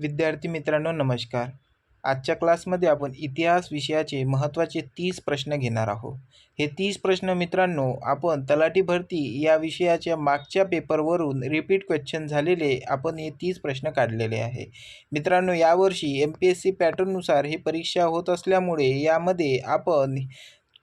विद्यार्थी मित्रांनो नमस्कार. आजच्या क्लासमध्ये आपण इतिहास विषयाचे महत्त्वाचे 30 प्रश्न घेणार आहोत. हे 30 प्रश्न मित्रांनो आपण तलाठी भरती या विषयाच्या मागच्या पेपरवरून रिपीट क्वेश्चन झालेले आपण हे 30 प्रश्न काढलेले आहे. मित्रांनो यावर्षी MPSC पॅटर्ननुसार ही परीक्षा होत असल्यामुळे यामध्ये आपण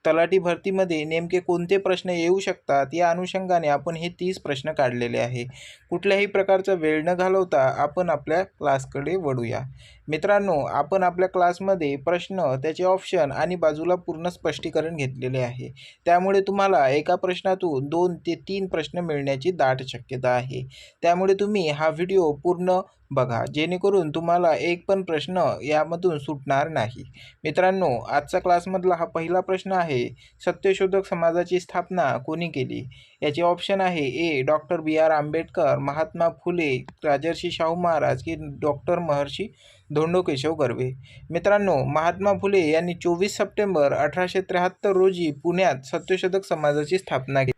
तलाठी भरतीमध्ये नेमके कोणते प्रश्न येऊ शकतात या अनुषंगाने आपण हे 30 प्रश्न काढलेले आहे. कुठल्याही प्रकारचा वेळ न घालवता आपण आपल्या क्लासकडे वळूया. मित्रांनो आपण आपल्या क्लासमध्ये प्रश्न, त्याचे ऑप्शन आणि बाजूला पूर्ण स्पष्टीकरण घेतलेले आहे. त्यामुळे तुम्हाला एका प्रश्नातून 2 ते 3 प्रश्न मिळण्याची दाट शक्यता आहे. त्यामुळे तुम्ही हा व्हिडिओ पूर्ण बघा जेणेकरून तुम्हाला एक पण प्रश्न यामधून सुटणार नाही. मित्रांनो आजचा क्लासमधला हा पहिला प्रश्न आहे, सत्यशोधक समाजाची स्थापना कोणी केली? याचे ऑप्शन आहे ए डॉक्टर B.R. आंबेडकर, महात्मा फुले, राजर्षी शाहू महाराज की डॉक्टर महर्षी धोंडो केशव कर्वे. मित्रांनो महात्मा फुले यांनी 24 सप्टेंबर 1873 रोजी पुण्यात सत्यशोधक समाजाची स्थापना केली.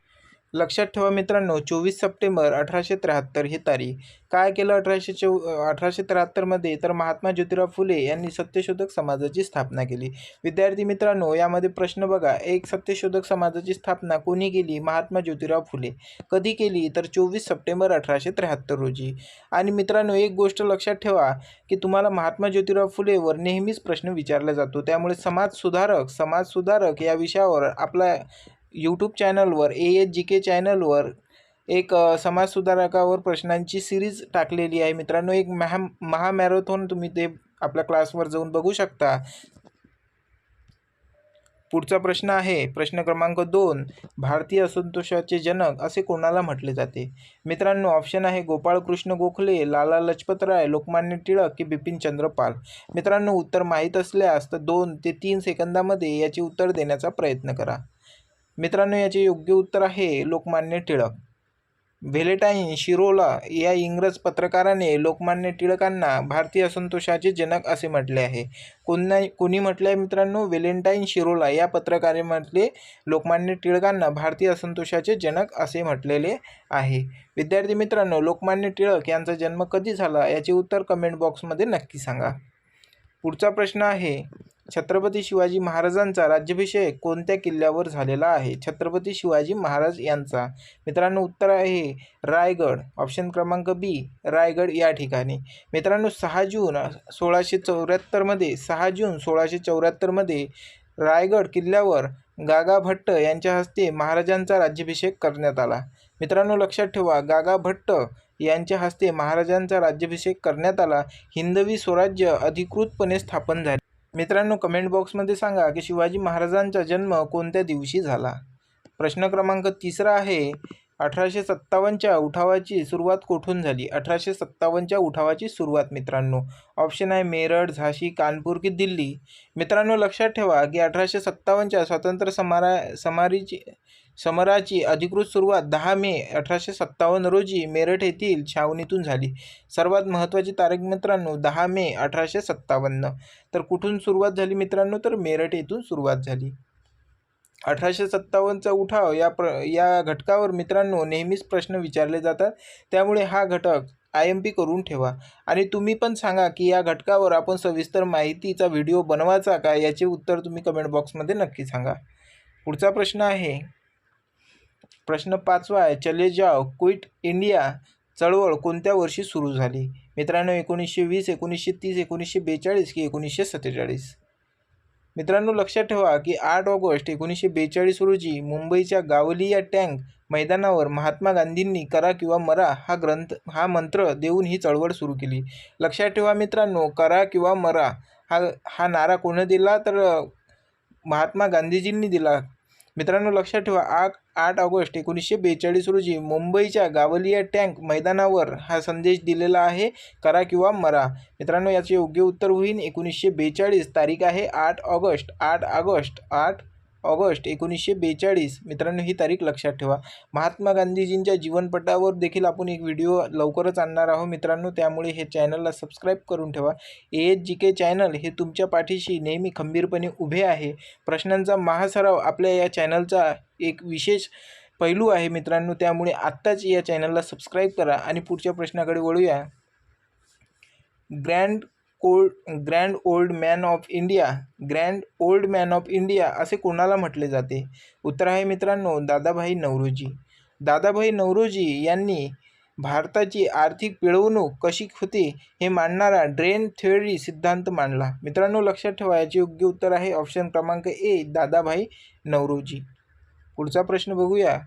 लक्षात ठेवा मित्रांनो 24 सप्टेंबर 1873 ही तारीख. काय केलं 1873 तर महात्मा ज्योतिराव फुले यांनी सत्यशोधक समाजाची स्थापना केली. विद्यार्थी मित्रांनो यामध्ये प्रश्न बघा, एक सत्यशोधक समाजाची स्थापना कोणी केली? महात्मा ज्योतिराव फुले. कधी केली? तर 24 सप्टेंबर 1873 रोजी. आणि मित्रांनो एक गोष्ट लक्षात ठेवा की तुम्हाला महात्मा ज्योतिराव फुलेवर नेहमीच प्रश्न विचारला जातो. त्यामुळे समाजसुधारक या विषयावर आपला यूट्यूब चॅनलवर AHGK चॅनलवर एक समाजसुधारकावर प्रश्नांची सिरीज टाकलेली आहे. मित्रांनो एक महामॅरेथॉन तुम्ही ते आपल्या क्लासवर जाऊन बघू शकता. पुढचा प्रश्न आहे प्रश्न क्रमांक 2, भारतीय असंतोषाचे जनक असे कोणाला म्हटले जाते? मित्रांनो ऑप्शन आहे गोपाळकृष्ण गोखले, लाला लजपतराय, लोकमान्य टिळक की बिपिनचंद्र पाल. मित्रांनो उत्तर माहीत असल्यास तर 2 ते 3 सेकंदामध्ये याचे उत्तर देण्याचा प्रयत्न करा. मित्रांनो याचे योग्य उत्तर आहे लोकमान्य टिळक. व्हॅलेंटाईन शिरोला या इंग्रज पत्रकाराने लोकमान्य टिळकांना भारतीय असंतोषाचे जनक असे म्हटले आहे. कोणी म्हटले आहे मित्रांनो? व्हॅलेंटाईन शिरोला या पत्रकाराने म्हटले लोकमान्य टिळकांना भारतीय असंतोषाचे जनक असे म्हटलेले आहे. विद्यार्थी मित्रांनो लोकमान्य टिळक यांचा जन्म कधी झाला याचे उत्तर कमेंट बॉक्समध्ये नक्की सांगा. पुढचा प्रश्न आहे छत्रपती शिवाजी महाराजांचा राज्याभिषेक कोणत्या किल्ल्यावर झालेला आहे? छत्रपती शिवाजी महाराज यांचा. मित्रांनो उत्तर आहे रायगड. ऑप्शन क्रमांक बी रायगड या ठिकाणी. मित्रांनो 6 जून 1674मध्ये रायगड किल्ल्यावर गागा भट्ट यांच्या हस्ते महाराजांचा राज्याभिषेक करण्यात आला. मित्रांनो लक्षात ठेवा गागा भट्ट यांच्या हस्ते महाराजांचा राज्याभिषेक करण्यात आला. हिंदवी स्वराज्य अधिकृतपणे स्थापन झाले. मित्रांनो कमेंट बॉक्समध्ये सांगा की शिवाजी महाराजांचा जन्म कोणत्या दिवशी झाला. प्रश्न क्रमांक 3 आहे 1857च्या उठावाची सुरुवात कोठून झाली? 1857च्या उठावाची सुरुवात मित्रांनो ऑप्शन आहे मेरठ, झाशी, कानपूर की दिल्ली. मित्रांनो लक्षात ठेवा की 1857च्या स्वातंत्र्य समराची अधिकृत सुरुवात 10 मे 1857 रोजी मेरठ येथील छावणीतून झाली. सर्वात महत्त्वाची तारीख मित्रांनो 10 मे 1857. तर कुठून सुरुवात झाली मित्रांनो? तर मेरठ येथून सुरुवात झाली. 1857चा उठाव या घटकावर मित्रांनो नेहमीच प्रश्न विचारले जातात. त्यामुळे हा घटक IMP करून ठेवा. आणि तुम्ही पण सांगा की या घटकावर आपण सविस्तर माहितीचा व्हिडिओ बनवायचा का? याचे उत्तर तुम्ही कमेंट बॉक्समध्ये नक्की सांगा. पुढचा प्रश्न आहे प्रश्न 5 आहे चले जाओ क्विट इंडिया चळवळ कोणत्या वर्षी सुरू झाली? मित्रांनो 1920, 1930, 1942 की 1947. मित्रांनो लक्षात ठेवा की 8 ऑगस्ट 1942 रोजी मुंबईच्या गावलिया टँक मैदानावर महात्मा गांधींनी करा किंवा मरा हा मंत्र देऊन ही चळवळ सुरू केली. लक्षात ठेवा मित्रांनो करा किंवा मरा हा नारा कोणी दिला? तर महात्मा गांधीजींनी दिला. मित्रांनो लक्षात ठेवा 8 ऑगस्ट 1942 रोजी मुंबईच्या गावलिया टँक मैदानावर हा संदेश दिलेला आहे करा किंवा मरा. मित्रांनो याचे योग्य उत्तर होईल 1942. तारीख आहे 8 ऑगस्ट 1942. मित्रांनो ही तारीख लक्षात ठेवा. महात्मा गांधीजींच्या जीवनपटावर देखील आपण एक व्हिडिओ लवकरच आणणार आहोत मित्रांनो. त्यामुळे हे चॅनलला सबस्क्राईब करून ठेवा. AHGK चॅनल हे तुमच्या पाठीशी नेहमी खंबीरपणे उभे आहे. प्रश्नांचा महासराव आपल्या या चॅनलचा एक विशेष पैलू आहे मित्रांनो. त्यामुळे आत्ताच या चॅनलला सबस्क्राईब करा आणि पुढच्या प्रश्नाकडे वळूया. Grand old man of India, grand old man of India असे कोणाला म्हटले जाते? उत्तर आहे मित्रांनो दादाभाई नौरोजी. दादाभाई नौरोजी यांनी भारताची आर्थिक पिळवणूक कशी होते हे मांडणारा ड्रेन थिअरी सिद्धांत मांडला. मित्रांनो लक्षात ठेवा, याचे योग्य उत्तर आहे ऑप्शन क्रमांक ए, दादाभाई नौरोजी. पुढचा प्रश्न बघूया.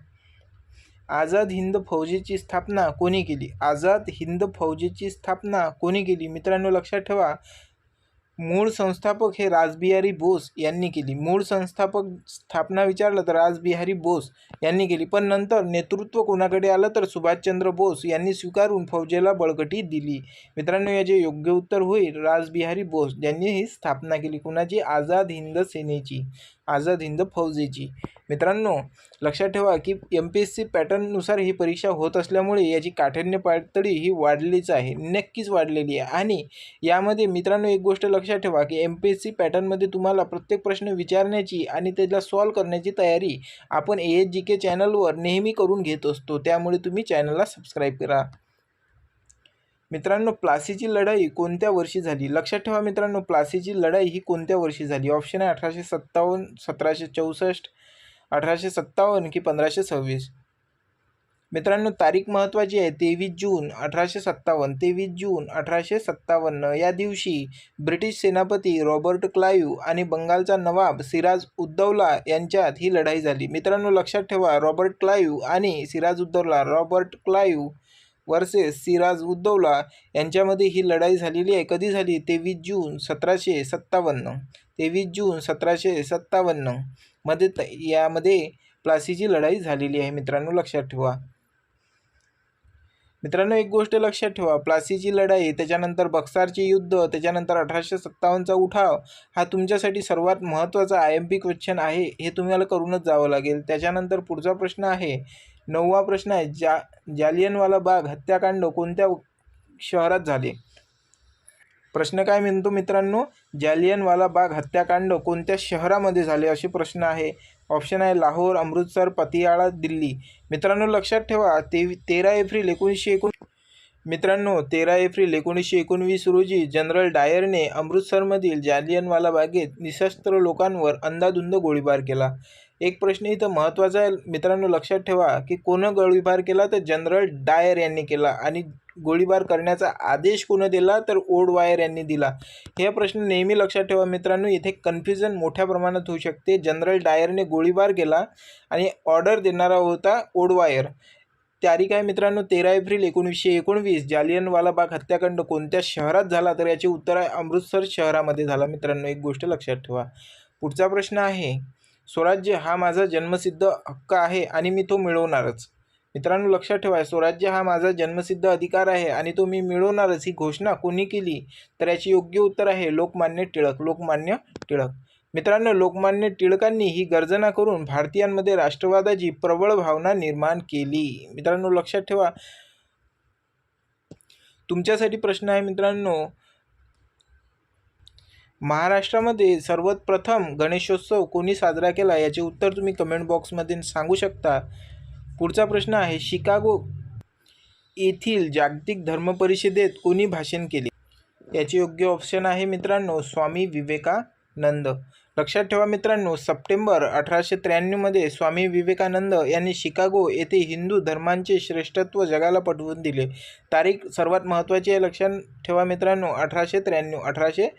आझाद हिंद फौजेची स्थापना कोणी केली? आझाद हिंद फौजेची स्थापना कोणी केली? मित्रांनो लक्षात ठेवा, मूळ संस्थापक हे रासबिहारी बोस यांनी केली. मूळ संस्थापक स्थापना विचारलं तर रासबिहारी बोस यांनी केली. पण नंतर नेतृत्व कोणाकडे आलं तर सुभाषचंद्र बोस यांनी स्वीकारून फौजेला बळकटी दिली. मित्रांनो याचे योग्य उत्तर होईल रासबिहारी बोस यांनी ही स्थापना केली. कुणाची? आझाद हिंद सेनेची, आझाद हिंद फौजेची. मित्रांनो लक्षात ठेवा की MPSC पॅटर्ननुसार ही परीक्षा होत असल्यामुळे याची काठिण्य पातळी ही वाढलीच आहे, नक्कीच वाढलेली आहे. आणि यामध्ये मित्रांनो एक गोष्ट लक्षात ठेवा की MPSC पॅटर्नमध्ये तुम्हाला प्रत्येक प्रश्न विचारण्याची आणि त्याला सॉल्व करण्याची तयारी आपण ASGK चॅनलवर नेहमी करून घेत असतो. त्यामुळे तुम्ही चॅनलला सबस्क्राईब करा. मित्रांनो प्लासीची लढाई कोणत्या वर्षी झाली? लक्षात ठेवा मित्रांनो, प्लासीची लढाई ही कोणत्या वर्षी झाली? ऑप्शन आहे 1857, 1764, 1857 की 1526. मित्रांनो तारीख महत्त्वाची आहे, 23 जून 1857. 23 जून 1857 या दिवशी ब्रिटिश सेनापती रॉबर्ट क्लाईव्ह आणि बंगालचा नवाब सिराज उद्दौला यांच्यात ही लढाई झाली. मित्रांनो लक्षात ठेवा, रॉबर्ट क्लाईव्ह आणि Siraj ud-Daula, Robert Clive versus Siraj ud-Daula यांच्यामध्ये ही लढाई झालेली आहे. कधी झाली? 23 जून 1757. 23 जून 1757 मध्ये यामध्ये प्लासीची लढाई झालेली आहे. मित्रांनो लक्षात ठेवा. मित्रांनो एक गोष्ट लक्षात ठेवा, प्लासीची लढाई, त्याच्यानंतर बक्सारचे युद्ध, त्याच्यानंतर 1857चा उठाव हा तुमच्यासाठी सर्वात महत्त्वाचा IMP क्वेश्चन आहे. हे तुम्हाला करूनच जावं लागेल. त्याच्यानंतर पुढचा प्रश्न आहे, 9वा प्रश्न आहे, जालियनवाला बाग हत्याकांड कोणत्या शहरात झाले? प्रश्न काय म्हणतो मित्रांनो, जालियनवाला बाग हत्याकांड कोणत्या शहरामध्ये झाले असे प्रश्न आहे. ऑप्शन आहे लाहोर, अमृतसर, पतियाळा, दिल्ली. मित्रांनो लक्षात ठेवा 13 एप्रिल 1919 मित्रांनो 13 एप्रिल 1919 रोजी जनरल डायरने अमृतसरमधील जालियनवाला बागेत निशस्त्र लोकांवर अंधाधुंद गोळीबार केला. एक प्रश्न इथं महत्त्वाचा आहे मित्रांनो, लक्षात ठेवा की कोण गोळीबार केला तर जनरल डायर यांनी केला. आणि गोळीबार करण्याचा आदेश कोण दिला तर ओडवायर यांनी दिला. हे प्रश्न नेहमी लक्षात ठेवा मित्रांनो, इथे कन्फ्युजन मोठ्या प्रमाणात होऊ शकते. जनरल डायरने गोळीबार केला आणि ऑर्डर देणारा होता ओडवायर. तारीख आहे मित्रांनो 13 एप्रिल 1919. जालियनवाला बाग हत्याकांड कोणत्या शहरात झाला तर याचे उत्तर आहे अमृतसर शहरामध्ये झाला. मित्रांनो एक गोष्ट लक्षात ठेवा. पुढचा प्रश्न आहे, स्वराज्य हा माझा जन्मसिद्ध हक्क आहे आणि मी तो मिळवणारच. मित्रांनो लक्षात ठेवा, स्वराज्य हा माझा जन्मसिद्ध अधिकार आहे आणि तो मी मिळवणारच ही घोषणा कोणी केली तर याचे योग्य उत्तर आहे लोकमान्य टिळक. लोकमान्य टिळक. मित्रांनो लोकमान्य टिळकांनी ही गर्जना करून भारतीयांमध्ये राष्ट्रवादाची प्रबळ भावना निर्माण केली. मित्रांनो लक्षात ठेवा. तुमच्यासाठी प्रश्न आहे मित्रांनो, महाराष्ट्रामध्ये सर्वात प्रथम गणेशोत्सव कोणी साजरा केला याचे उत्तर तुम्ही कमेंट बॉक्समध्ये सांगू शकता. पुढचा प्रश्न आहे, शिकागो येथील जागतिक धर्म परिषदेत कोणी भाषण केले? याचे योग्य ऑप्शन आहे मित्रांनो स्वामी विवेकानंद. लक्षात ठेवा मित्रांनो, सप्टेंबर 1893 मध्ये स्वामी विवेकानंद यांनी शिकागो येथे हिंदू धर्मांचे श्रेष्ठत्व जगाला पटवून दिले. तारीख सर्वात महत्त्वाची आहे, लक्षात ठेवा मित्रांनो 1893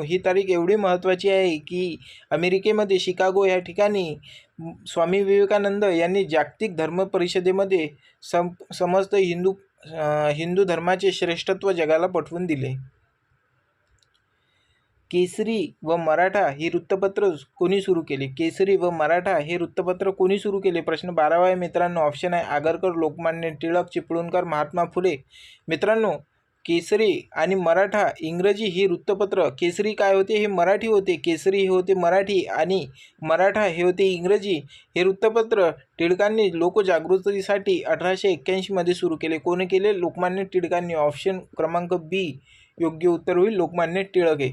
ही तारीख एवढी महत्त्वाची आहे की अमेरिकेमध्ये शिकागो या ठिकाणी स्वामी विवेकानंद यांनी जागतिक धर्म परिषदेमध्ये समस्त हिंदू धर्माचे श्रेष्ठत्व जगाला पटवून दिले. केसरी व मराठा ही वृत्तपत्र कोणी सुरू केले? केसरी व मराठा हे वृत्तपत्र कोणी सुरू केले? प्रश्न 12वा आहे मित्रांनो. ऑप्शन आहे आगरकर, लोकमान्य टिळक, चिपळूणकर, महात्मा फुले. मित्रांनो केसरी आणि मराठा इंग्रजी ही वृत्तपत्र, केसरी काय होते हे मराठी होते, केसरी हे होते मराठी आणि मराठा हे होते इंग्रजी. हे वृत्तपत्र टिळकांनी लोकजागृतीसाठी 1881 मध्ये सुरू केले. कोणी केले? लोकमान्य टिळकांनी. ऑप्शन क्रमांक बी योग्य उत्तर होईल लोकमान्य टिळक हे.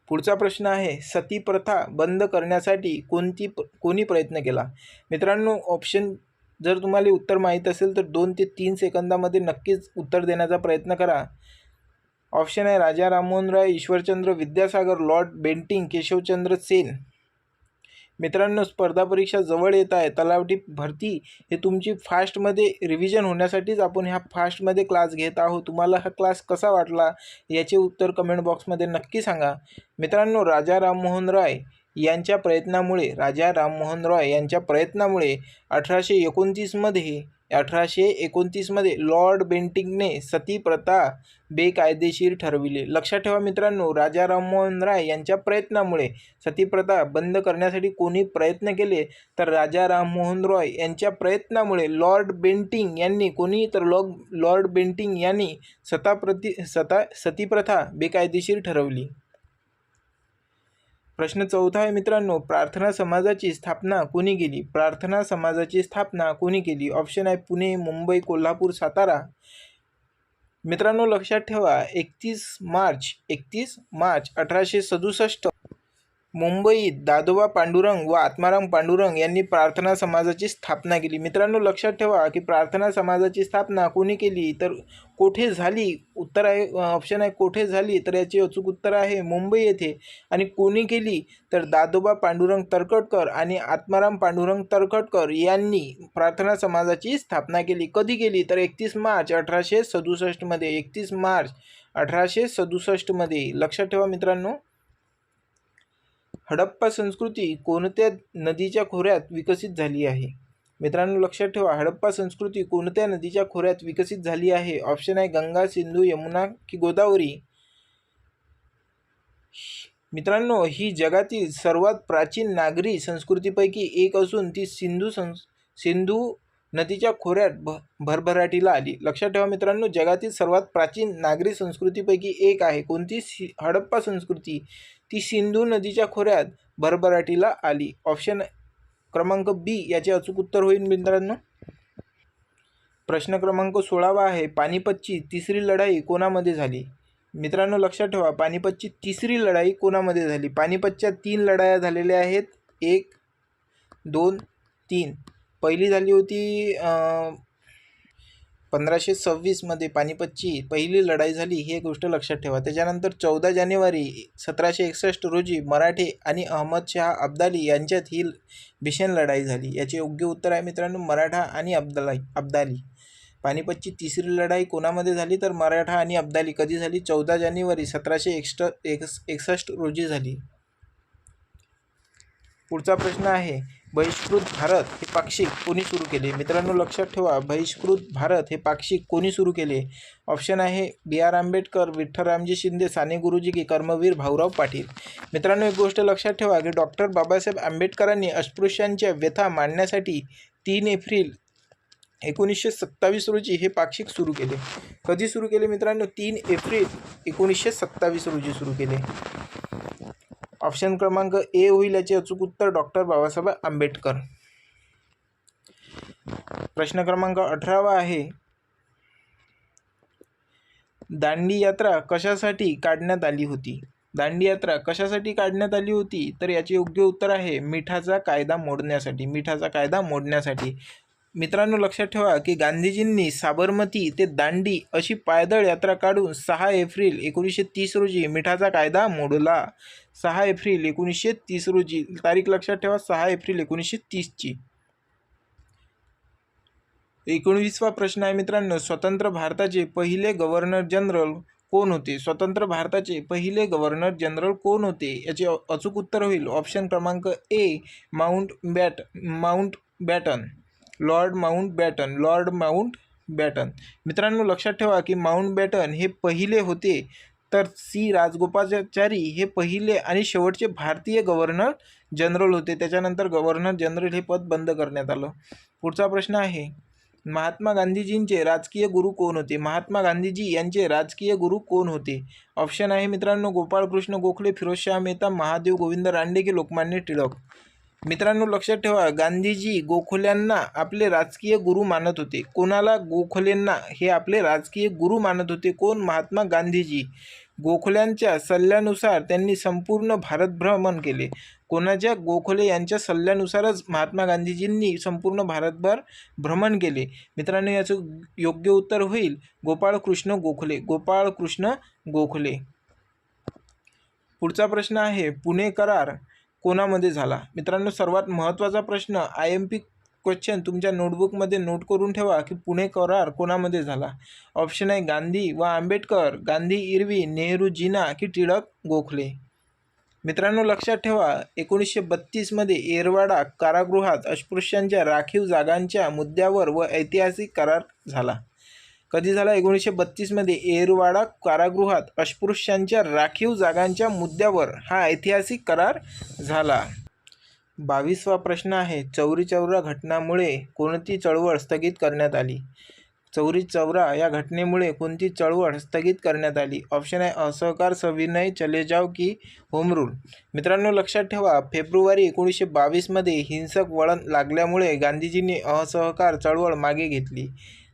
पुढचा प्रश्न आहे, सती प्रथा बंद करण्यासाठी कोणी प्रयत्न केला? मित्रांनो ऑप्शन जर तुम्हाला उत्तर माहीत असेल तर 2 ते 3 सेकंदामध्ये नक्कीच उत्तर देण्याचा प्रयत्न करा. ऑप्शन आहे राजा राममोहन राय, ईश्वरचंद्र विद्यासागर, लॉर्ड बेंटिंक, केशवचंद्र सेन. मित्रांनो, स्पर्धा परीक्षा जवळ येत आहे. तलाठी भरती हे तुमची फास्टमध्ये रिव्हिजन होण्यासाठीच आपण ह्या फास्टमध्ये क्लास घेत आहोत. तुम्हाला हा क्लास कसा वाटला याचे उत्तर कमेंट बॉक्समध्ये नक्की सांगा. मित्रांनो, राजा राममोहन राय यांच्या प्रयत्नामुळे 1829मध्ये लॉर्ड बेंटिंकने सती प्रथा बेकायदेशीर ठरविले. लक्षात ठेवा मित्रांनो, राजा राममोहन राय यांच्या प्रयत्नामुळे सती प्रथा बंद करण्यासाठी कोणी प्रयत्न केले तर राजा राममोहन रॉय यांच्या प्रयत्नामुळे लॉर्ड बेंटिंक यांनी सती प्रथा बेकायदेशीर ठरवली. प्रश्न 4 आहे मित्रांनो, प्रार्थना समाजाची स्थापना कोणी केली? ऑप्शन आहे पुणे, मुंबई, कोल्हापूर, सातारा. मित्रांनो, लक्षात ठेवा 31 मार्च 1867 मुंबईत दादोबा पांडुरंग व आत्माराम पांडुरंग यांनी प्रार्थना समाजाची स्थापना केली. मित्रांनो, लक्षात ठेवा की प्रार्थना समाजाची स्थापना कोणी केली तर कोठे झाली? उत्तर आहे ऑप्शन आहे कोठे झाली, तर याचे अचूक उत्तर आहे मुंबई येथे. आणि कोणी केली तर दादोबा पांडुरंग तरखडकर आणि आत्माराम पांडुरंग तरखडकर यांनी प्रार्थना समाजाची स्थापना केली. कधी केली तर 31 मार्च 1867मध्ये. लक्षात ठेवा मित्रांनो. हडप्पा संस्कृती कोणत्या नदीच्या खोऱ्यात विकसित झाली आहे? मित्रांनो, लक्षात ठेवा हडप्पा संस्कृती कोणत्या नदीच्या खोऱ्यात विकसित झाली आहे? ऑप्शन आहे गंगा, सिंधू, यमुना की गोदावरी. मित्रांनो, ही जगातील सर्वात प्राचीन नागरी संस्कृतीपैकी एक असून ती सिंधू नदीच्या खोऱ्यात भरभराटीला आली. लक्षात ठेवा मित्रांनो, जगातील सर्वात प्राचीन नागरी संस्कृतीपैकी एक आहे कोणती? हडप्पा संस्कृती. ती सिंधू नदीच्या खोऱ्यात भरभराटीला आली. ऑप्शन क्रमांक बी याचे अचूक उत्तर होईल मित्रांनो. प्रश्न क्रमांक 16 आहे, पानिपतची तिसरी लढाई कोणामध्ये झाली? मित्रांनो, लक्षात ठेवा पानिपतची तिसरी लढाई कोणामध्ये झाली? पानिपतच्या 3 लढाया झालेल्या आहेत, 1, 2, 3. पहिली झाली होती 1526मध्ये पानिपतची पहिली लढाई झाली, ही गोष्ट लक्षात ठेवा. त्याच्यानंतर 14 जानेवारी 1761 रोजी मराठे आणि अहमद शाह अब्दाली यांच्यात ही भीषण लढाई झाली. याचे योग्य उत्तर आहे मित्रांनो मराठा आणि अब्दाली. पानिपतची तिसरी लढाई कोणामध्ये झाली तर मराठा आणि अब्दाली. कधी झाली? 14 जानेवारी 1761 रोजी झाली. पुढचा प्रश्न आहे, बहिष्कृत भारत हे पाक्षिक कोणी सुरू केले? मित्रांनो, लक्षात ठेवा बहिष्कृत भारत हे पाक्षिक कोणी सुरू केले? ऑप्शन आहे B.R. आंबेडकर, विठ्ठलरामजी शिंदे, साने गुरुजी की कर्मवीर भाऊराव पाटील. मित्रांनो, एक गोष्ट लक्षात ठेवा की डॉक्टर बाबासाहेब आंबेडकरांनी अस्पृश्यांच्या व्यथा मांडण्यासाठी 3 एप्रिल 1927 रोजी हे पाक्षिक सुरू केले. कधी सुरू केले मित्रांनो? 3 एप्रिल 1927 रोजी सुरू केले. ऑप्शन क्रमांक ए होईल याचे अचूक उत्तर डॉक्टर बाबासाहेब आंबेडकर. प्रश्न क्रमांक 18 आहे, दांडी यात्रा कशासाठी काढण्यात आली होती? दांडी यात्रा कशासाठी काढण्यात आली होती तर याचे योग्य उत्तर आहे मिठाचा कायदा मोडण्यासाठी. मित्रांनो, लक्षात ठेवा की गांधीजींनी साबरमती ते दांडी अशी पायदळ यात्रा काढून 6 एप्रिल 1930 रोजी मिठाचा कायदा मोडला. 6 एप्रिल 1930 रोजी तारीख लक्षात ठेवा, 6 एप्रिल 1930ची. 19वा प्रश्न आहे मित्रांनो, स्वतंत्र भारताचे पहिले गव्हर्नर जनरल कोण होते? स्वतंत्र भारताचे पहिले गव्हर्नर जनरल कोण होते? याचे अचूक उत्तर होईल ऑप्शन क्रमांक ए माउंटबॅटन, लॉर्ड माउंटबॅटन. मित्रांनो, लक्षात ठेवा की माउंटबॅटन हे पहिले होते तर सी राजगोपालाचारी हे पहिले आणि शेवटचे भारतीय गव्हर्नर जनरल होते. त्याच्यानंतर गव्हर्नर जनरल हे पद बंद करण्यात आलं. पुढचा प्रश्न आहे, महात्मा गांधीजींचे राजकीय गुरु कोण होते? महात्मा गांधीजी यांचे राजकीय गुरु कोण होते? ऑप्शन आहे मित्रांनो गोपाळकृष्ण गोखले, फिरोजशाह मेहता, महादेव गोविंद रानडे की लोकमान्य टिळक. मित्रांनो, लक्षात ठेवा गांधीजी गोखल्यांना आपले राजकीय गुरु मानत होते. कोणाला? गोखलेंना हे आपले राजकीय गुरु मानत होते. कोण? महात्मा गांधीजी. गोखल्यांच्या सल्ल्यानुसार त्यांनी संपूर्ण भारत भ्रमण केले. कोणाच्या? गोखले यांच्या सल्ल्यानुसारच महात्मा गांधीजींनी संपूर्ण भारतभर भ्रमण केले. मित्रांनो, याचं योग्य उत्तर होईल गोपाळकृष्ण गोखले. गोपाळकृष्ण गोखले. पुढचा प्रश्न आहे, पुणे करार कोणामध्ये झाला? मित्रांनो, सर्वात महत्त्वाचा प्रश्न IMP क्वेश्चन तुमच्या नोटबुकमध्ये नोट करून ठेवा की पुणे करार कोणामध्ये झाला. ऑप्शन आहे गांधी व आंबेडकर, गांधी इर्विन, नेहरू जिना की टिळक गोखले. मित्रांनो, लक्षात ठेवा 1932मध्ये येरवाडा कारागृहात अस्पृश्यांच्या राखीव जागांच्या मुद्द्यावर व ऐतिहासिक करार झाला. कधी झाला? 1932मध्ये येरवाडा कारागृहात अस्पृश्यांच्या राखीव जागांच्या मुद्द्यावर हा ऐतिहासिक करार झाला. 22वा प्रश्न आहे, चौरी चौरा घटनामुळे कोणती चळवळ स्थगित करण्यात आली? चौरी चौरा या घटनेमुळे कोणती चळवळ स्थगित करण्यात आली? ऑप्शन आहे असहकार, सविनय, चले जाव की होम रूल. मित्रांनो, लक्षात ठेवा फेब्रुवारी 1922मध्ये हिंसक वळण लागल्यामुळे गांधीजींनी असहकार चळवळ मागे घेतली.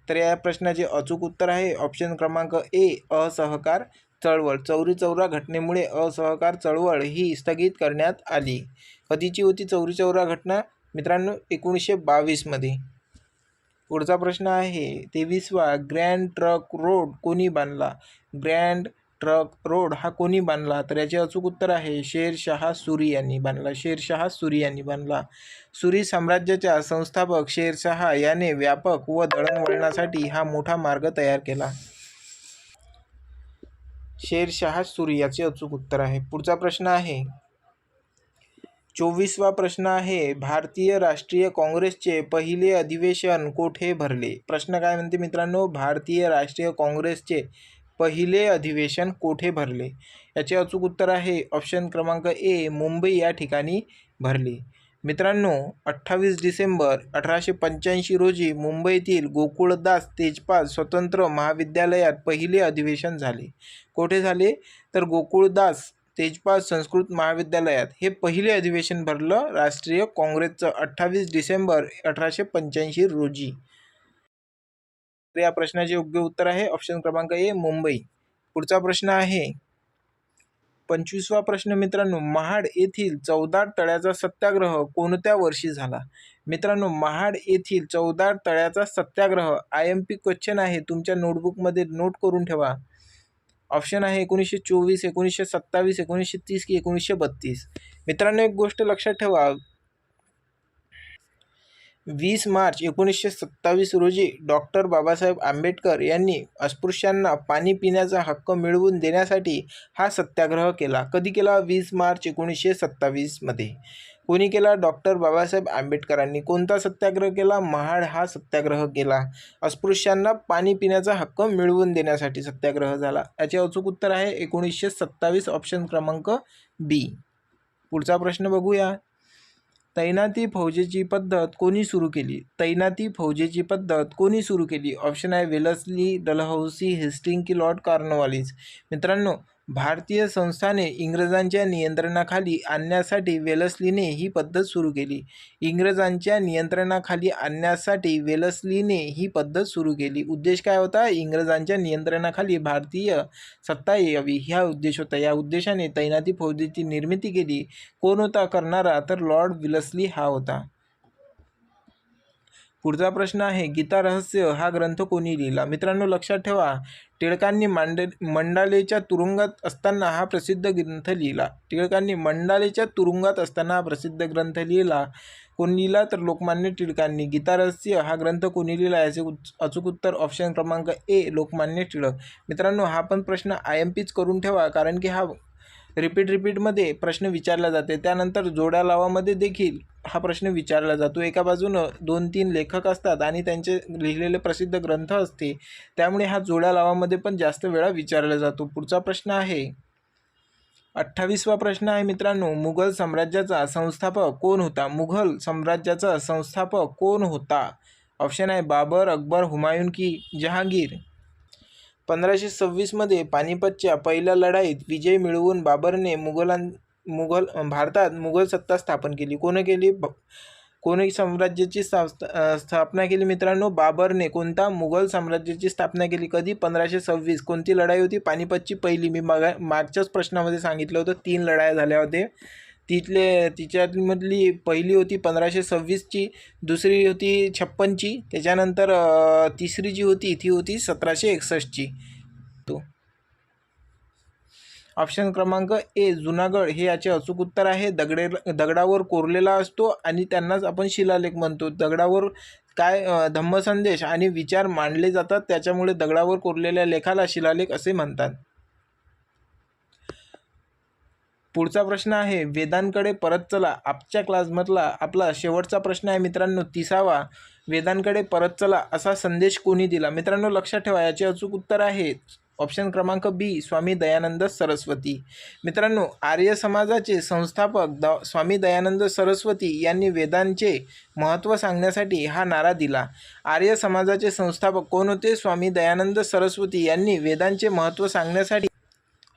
तर या प्रश्नाचे अचूक उत्तर आहे ऑप्शन क्रमांक ए, असहकार चळवळ. चौरी चौरा घटनेमुळे असहकार चळवळ ही स्थगित करण्यात आली. कधीची होती चौरी चौरा घटना? मित्रांनो, 1922मध्ये. पुढचा प्रश्न आहे 23वा, ग्रँड ट्रक रोड कोणी बांधला? ग्रँड ट्रक रोड हा कोणी बांधला? तर याचे अचूक उत्तर आहे शेरशाह सुरी यांनी बांधला. शेरशाह सुरी यांनी बांधला. सुरी साम्राज्याच्या संस्थापक शेरशाह याने व्यापक व दळणवळणासाठी हा मोठा मार्ग तयार केला. शेरशाह सुरी याचे अचूक उत्तर आहे. पुढचा प्रश्न आहे 24वा प्रश्न आहे, भारतीय राष्ट्रीय काँग्रेसचे पहिले अधिवेशन कोठे भरले? प्रश्न काय म्हणते मित्रांनो, भारतीय राष्ट्रीय काँग्रेसचे पहिले अधिवेशन कोठे भरले? याचे अचूक उत्तर आहे ऑप्शन क्रमांक ए, मुंबई या ठिकाणी भरले. मित्रांनो, 28 डिसेंबर 1885 रोजी मुंबईतील गोकुळदास तेजपाल स्वतंत्र महाविद्यालयात पहिले अधिवेशन झाले. कोठे झाले? तर गोकुळदास तेजपाल संस्कृत महाविद्यालयात हे पहिले अधिवेशन भरलं राष्ट्रीय काँग्रेसचं 28 डिसेंबर 1885 रोजी. तर या प्रश्नाचे योग्य उत्तर आहे ऑप्शन क्रमांक ए, मुंबई. पुढचा प्रश्न आहे 25वा प्रश्न मित्रांनो, महाड येथील चौदार तळ्याचा सत्याग्रह कोणत्या वर्षी झाला? मित्रांनो, महाड येथील चौदार तळ्याचा सत्याग्रह IMP क्वेश्चन आहे, तुमच्या नोटबुकमध्ये नोट करून ठेवा. ऑप्शन आहे 1924, 1927, 1930 की 1932. मित्रांनो, एक गोष्ट लक्षात ठेवा 20 मार्च 1927 रोजी डॉक्टर बाबासाहेब आंबेडकर यांनी अस्पृश्यांना पाणी पिण्याचा हक्क मिळवून देण्यासाठी हा सत्याग्रह केला. कधी केला? 20 मार्च 1927मध्ये. कोणी केला? डॉक्टर बाबासाहेब आंबेडकरांनी. कोणता सत्याग्रह केला? महाड हा सत्याग्रह केला. अस्पृश्यांना पाणी पिण्याचा हक्क मिळवून देण्यासाठी सत्याग्रह झाला. याचे अचूक उत्तर आहे 1927 ऑप्शन क्रमांक बी. पुढचा प्रश्न बघूया, तैनाती फौजेची पद्धत कोणी सुरू केली? तैनाती फौजेची पद्धत कोणी सुरू केली? ऑप्शन आहे वेलस्ली, डलहौसी, हेस्टिंग की लॉर्ड कॉर्नवालिस. मित्रांनो, भारतीय संस्थाने इंग्रजांच्या नियंत्रणाखाली आणण्यासाठी वेलस्लीने ही पद्धत सुरू केली. इंग्रजांच्या नियंत्रणाखाली आणण्यासाठी वेलस्लीने ही पद्धत सुरू केली. उद्देश काय होता? इंग्रजांच्या नियंत्रणाखाली भारतीय सत्ता यावी हा उद्देश होता. या उद्देशाने तैनाती फौजेची निर्मिती केली. कोण होता करणारा? तर लॉर्ड वेलस्ली हा होता. पुढचा प्रश्न आहे, गीता रहस्य हा ग्रंथ कोणी लिहिला? मित्रांनो, लक्षात ठेवा टिळकांनी मंडालेच्या तुरुंगात असताना हा प्रसिद्ध ग्रंथ लिहिला. टिळकांनी मंडालेच्या तुरुंगात असताना हा प्रसिद्ध ग्रंथ लिहिला. कोण लिहिला? तर लोकमान्य टिळकांनी. गीता रहस्य हा ग्रंथ कोणी लिहिला? याचे अचूक उत्तर ऑप्शन क्रमांक ए, लोकमान्य टिळक. मित्रांनो, हा पण प्रश्न IMPच करून ठेवा, कारण की हा रिपीटमध्ये प्रश्न विचारला जाते. त्यानंतर जोड्या लावामध्ये देखील हा प्रश्न विचारला जातो. एका बाजूनं 2-3 लेखक असतात आणि त्यांचे लिहिलेले प्रसिद्ध ग्रंथ असते, त्यामुळे हा जोड्या लावामध्ये पण जास्त वेळा विचारला जातो. पुढचा प्रश्न आहे 28वा प्रश्न आहे मित्रांनो, मुघल साम्राज्याचा संस्थापक कोण होता? मुघल साम्राज्याचा संस्थापक कोण होता? ऑप्शन आहे बाबर, अकबर, हुमायून की जहांगीर. 1526मध्ये पानिपतच्या पहिल्या लढाईत विजय मिळवून बाबरने भारतात मुघल सत्ता स्थापन केली. कोणी केली? कोणी साम्राज्याची स्थापना केली? मित्रांनो, बाबरने. कोणता? मुघल साम्राज्याची स्थापना केली. कधी? 1526. कोणती लढाई होती? पानिपतची पहिली. मी मागच्याच प्रश्नामध्ये सांगितलं होतं 3 लढाया झाल्या होत्या. तिच्यामधली पहिली होती 1526ची, दुसरी होती 56ची, त्याच्यानंतर तिसरी जी होती ती होती 1761ची. तो ऑप्शन क्रमांक ए जुनागड हे याचे अचूक उत्तर आहे. दगडावर कोरलेला असतो आणि त्यांनाच आपण शिलालेख म्हणतो. दगडावर काय धम्मसंदेश आणि विचार मांडले जातात, त्याच्यामुळे दगडावर कोरलेल्या लेखाला शिलालेख असे म्हणतात. पुढचा प्रश्न आहे वेदांकडे परत चला. आजच्या क्लासमधला आपला शेवटचा प्रश्न आहे मित्रांनो, 30वा. वेदांकडे परत चला असा संदेश कोणी दिला? मित्रांनो लक्षात ठेवा, याचे अचूक उत्तर आहे ऑप्शन क्रमांक बी स्वामी दयानंद सरस्वती. मित्रांनो आर्य समाजाचे संस्थापक स्वामी दयानंद सरस्वती यांनी वेदांचे महत्त्व सांगण्यासाठी हा नारा दिला. आर्य समाजाचे संस्थापक कोण होते? स्वामी दयानंद सरस्वती यांनी वेदांचे महत्त्व सांगण्यासाठी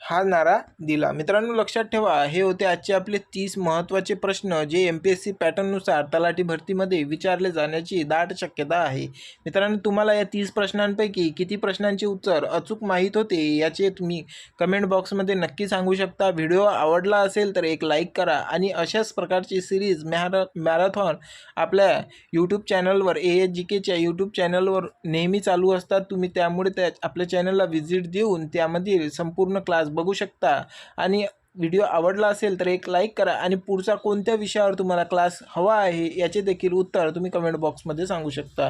हा नारा दिला. मित्रांनो लक्षात ठेवा, हे होते आजचे आपले 30 महत्त्वाचे प्रश्न जे MPSC पॅटर्ननुसार तलाठी भरतीमध्ये विचारले जाण्याची दाट शक्यता आहे. मित्रांनो तुम्हाला या 30 प्रश्नांपैकी किती प्रश्नांचे उत्तर अचूक माहीत होते याचे तुम्ही कमेंट बॉक्समध्ये नक्की सांगू शकता. व्हिडिओ आवडला असेल तर एक लाईक करा आणि अशाच प्रकारची सिरीज मॅरेथॉन आपल्या यूट्यूब चॅनलवर ASGKच्या यूट्यूब चॅनलवर नेहमी चालू असतात. तुम्ही त्यामुळे आपल्या चॅनलला व्हिजिट देऊन त्यामधील संपूर्ण क्लास बघू शकता. आणि व्हिडिओ आवडला असेल तर एक लाईक करा आणि पुढचा कोणत्या विषयावर तुम्हाला क्लास हवा आहे याचे देखील उत्तर तुम्ही कमेंट बॉक्समध्ये सांगू शकता.